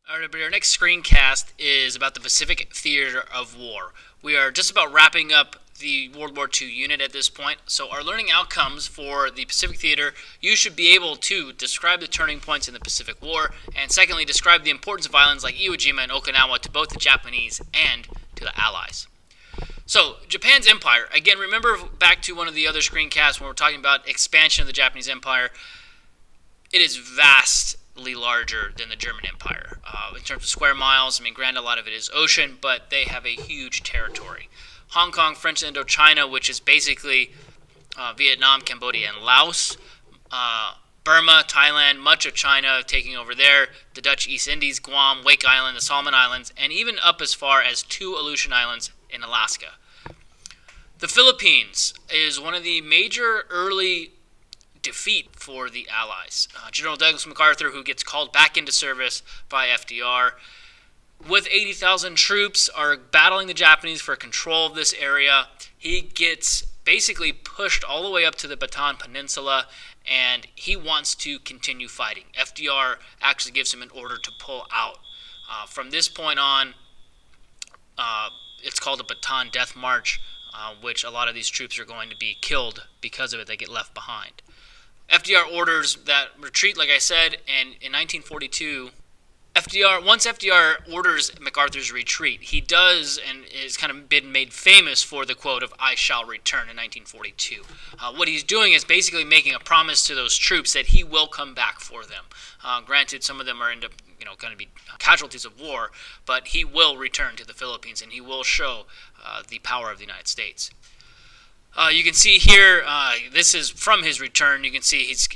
Alright, everybody, our next screencast is about the Pacific Theater of War. We are just about wrapping up the World War II unit at this point, so our learning outcomes for the Pacific Theater, you should be able to describe the turning points in the Pacific War, and secondly, describe the importance of islands like Iwo Jima and Okinawa to both the Japanese and to the Allies. So, Japan's empire, again, remember back to one of the other screencasts when we're talking about expansion of the Japanese empire, it is vastly larger than the German Empire. In terms of square miles, granted, a lot of it is ocean, but they have a huge territory. Hong Kong, French Indochina, which is basically Vietnam, Cambodia, and Laos. Burma, Thailand, much of China taking over there. The Dutch East Indies, Guam, Wake Island, the Solomon Islands, and even up as far as two Aleutian Islands in Alaska. The Philippines is one of the major early defeat for the Allies. General Douglas MacArthur, who gets called back into service by FDR, with 80,000 troops, are battling the Japanese for control of this area. He gets basically pushed all the way up to the Bataan Peninsula, and he wants to continue fighting. FDR actually gives him an order to pull out. From this point on, it's called the Bataan Death March, which a lot of these troops are going to be killed because of it. They get left behind. FDR orders that retreat, like I said, and in 1942, once FDR orders MacArthur's retreat, he does, and is kind of been made famous for the quote of "I shall return" in 1942. What he's doing is basically making a promise to those troops that he will come back for them. Granted, some of them are going to be casualties of war, but he will return to the Philippines, and he will show the power of the United States. You can see here, this is from his return. You can see he's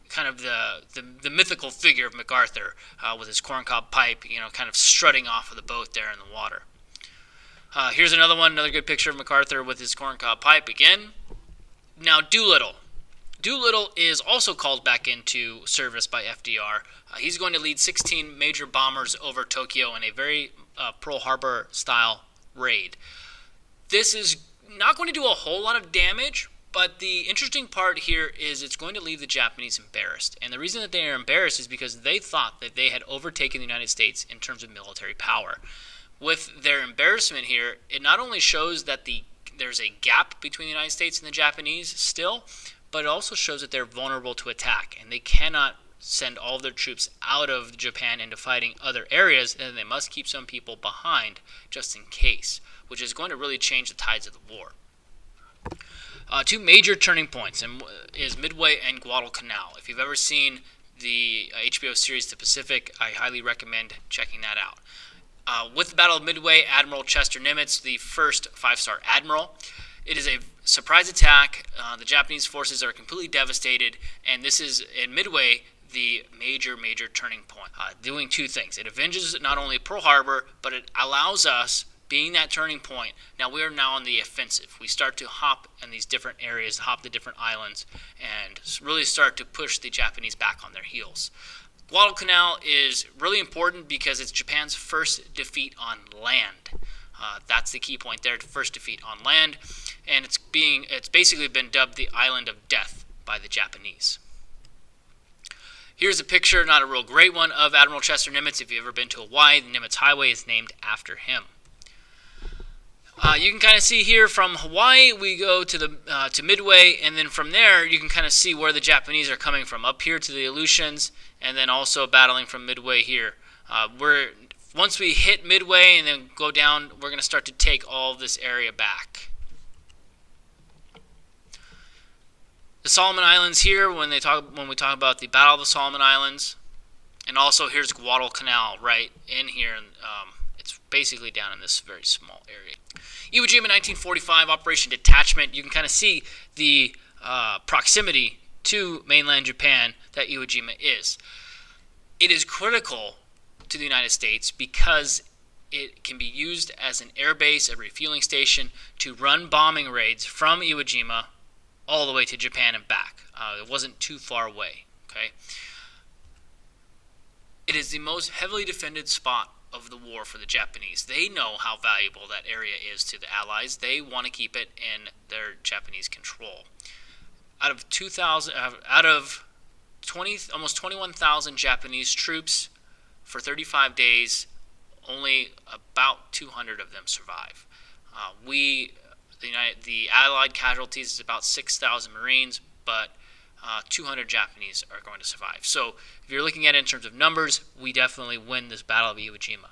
kind of the mythical figure of MacArthur with his corncob pipe, kind of strutting off of the boat there in the water. Here's another good picture of MacArthur with his corncob pipe again. Now, Doolittle. Doolittle is also called back into service by FDR. He's going to lead 16 major bombers over Tokyo in a very Pearl Harbor style raid. This is not going to do a whole lot of damage, but the interesting part here is it's going to leave the Japanese embarrassed. And the reason that they are embarrassed is because they thought that they had overtaken the United States in terms of military power. With their embarrassment here, it not only shows that there's a gap between the United States and the Japanese still, but it also shows that they're vulnerable to attack, and they cannot send all of their troops out of Japan into fighting other areas, and they must keep some people behind just in case, which is going to really change the tides of the war. Two major turning points is Midway and Guadalcanal. If you've ever seen the HBO series The Pacific, I highly recommend checking that out. With the Battle of Midway, Admiral Chester Nimitz, the first five-star admiral, it is a surprise attack. The Japanese forces are completely devastated, and this is, in Midway, the major turning point. Doing two things. It avenges not only Pearl Harbor, but it allows us, being that turning point, now we are now on the offensive. We start to hop in these different areas, hop the different islands, and really start to push the Japanese back on their heels. Guadalcanal is really important because it's Japan's first defeat on land. That's the key point there, first defeat on land, and it's basically been dubbed the Island of Death by the Japanese. Here's a picture, not a real great one, of Admiral Chester Nimitz. If you've ever been to Hawaii, the Nimitz Highway is named after him. You can kind of see here from Hawaii, we go to Midway, and then from there you can kind of see where the Japanese are coming from. Up here to the Aleutians, and then also battling from Midway here. Once we hit Midway and then go down, we're going to start to take all of this area back. The Solomon Islands here, when we talk about the Battle of the Solomon Islands, and also here's Guadalcanal right in here. It's basically down in this very small area. Iwo Jima 1945 Operation Detachment. You can kind of see the proximity to mainland Japan that Iwo Jima is. It is critical to the United States because it can be used as an air base, a refueling station, to run bombing raids from Iwo Jima all the way to Japan and back. It wasn't too far away. Okay. It is the most heavily defended spot of the war for the Japanese. They know how valuable that area is to the Allies. They want to keep it in their Japanese control. Out of almost 21,000 Japanese troops, for 35 days, only about 200 of them survive. The Allied casualties is about 6,000 Marines, but 200 Japanese are going to survive. So if you're looking at it in terms of numbers, we definitely win this Battle of Iwo Jima.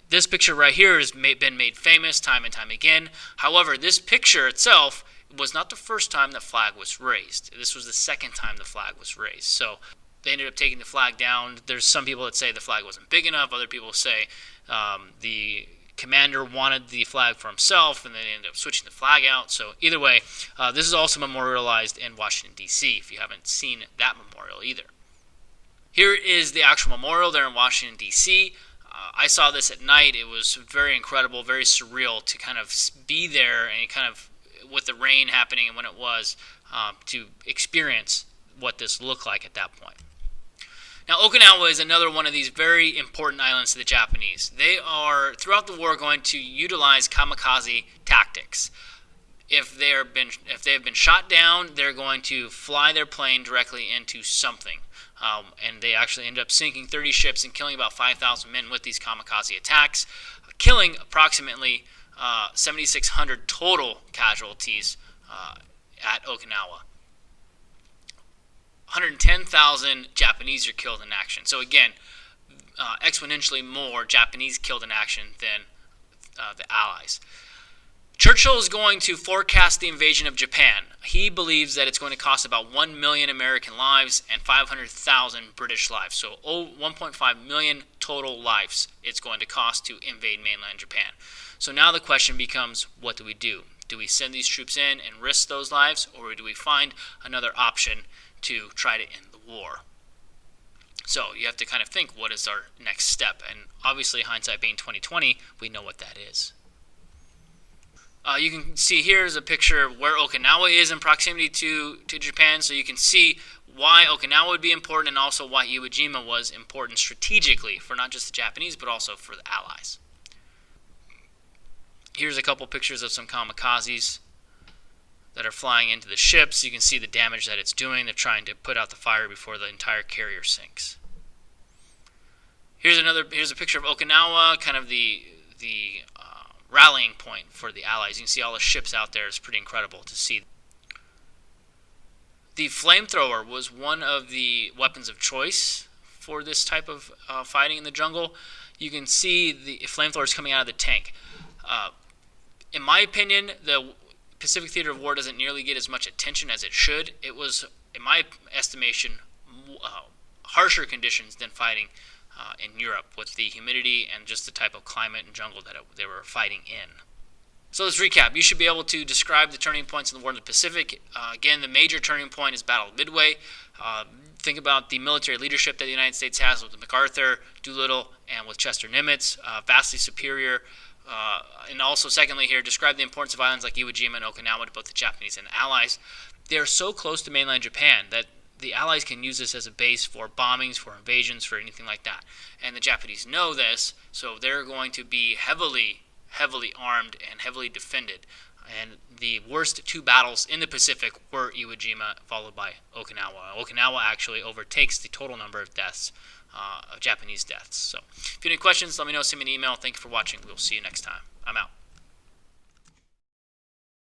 This picture right here has been made famous time and time again. However, this picture itself was not the first time the flag was raised. This was the second time the flag was raised. So they ended up taking the flag down. There's some people that say the flag wasn't big enough. Other people say the commander wanted the flag for himself, and then they ended up switching the flag out. So either way, this is also memorialized in Washington, D.C., if you haven't seen that memorial either. Here is the actual memorial there in Washington, D.C. I saw this at night. It was very incredible, very surreal to kind of be there and kind of, with the rain happening and when it was, to experience what this looked like at that point. Now, Okinawa is another one of these very important islands to the Japanese. They are, throughout the war, going to utilize kamikaze tactics. If they have been shot down, they're going to fly their plane directly into something. And they actually end up sinking 30 ships and killing about 5,000 men with these kamikaze attacks, killing approximately 7,600 total casualties at Okinawa. 110,000 Japanese are killed in action. So again, exponentially more Japanese killed in action than the Allies. Churchill is going to forecast the invasion of Japan. He believes that it's going to cost about 1 million American lives and 500,000 British lives. So 1.5 million total lives it's going to cost to invade mainland Japan. So now the question becomes, what do we do? Do we send these troops in and risk those lives, or do we find another option to try to end the war? So you have to kind of think, what is our next step? And obviously, hindsight being 2020, we know what that is. You can see here is a picture of where Okinawa is in proximity to Japan, so you can see why Okinawa would be important and also why Iwo Jima was important strategically for not just the Japanese but also for the Allies. Here's a couple pictures of some kamikazes that are flying into the ships. You can see the damage that it's doing. They're trying to put out the fire before the entire carrier sinks. Here's a picture of Okinawa, kind of the rallying point for the Allies. You can see all the ships out there. It's pretty incredible to see. The flamethrower was one of the weapons of choice for this type of fighting in the jungle. You can see the flamethrowers coming out of the tank. In my opinion, the Pacific Theater of War doesn't nearly get as much attention as it should. It was, in my estimation, harsher conditions than fighting in Europe with the humidity and just the type of climate and jungle that they were fighting in. So let's recap. You should be able to describe the turning points in the War in the Pacific. Again, the major turning point is Battle of Midway. Think about the military leadership that the United States has with MacArthur, Doolittle, and with Chester Nimitz. Vastly superior. And also, secondly here, describe the importance of islands like Iwo Jima and Okinawa to both the Japanese and the Allies. They are so close to mainland Japan that the Allies can use this as a base for bombings, for invasions, for anything like that. And the Japanese know this, so they're going to be heavily armed and heavily defended. And the worst two battles in the Pacific were Iwo Jima, followed by Okinawa. Okinawa actually overtakes the total number of deaths, of Japanese deaths. So if you have any questions, let me know. Send me an email. Thank you for watching. We'll see you next time. I'm out.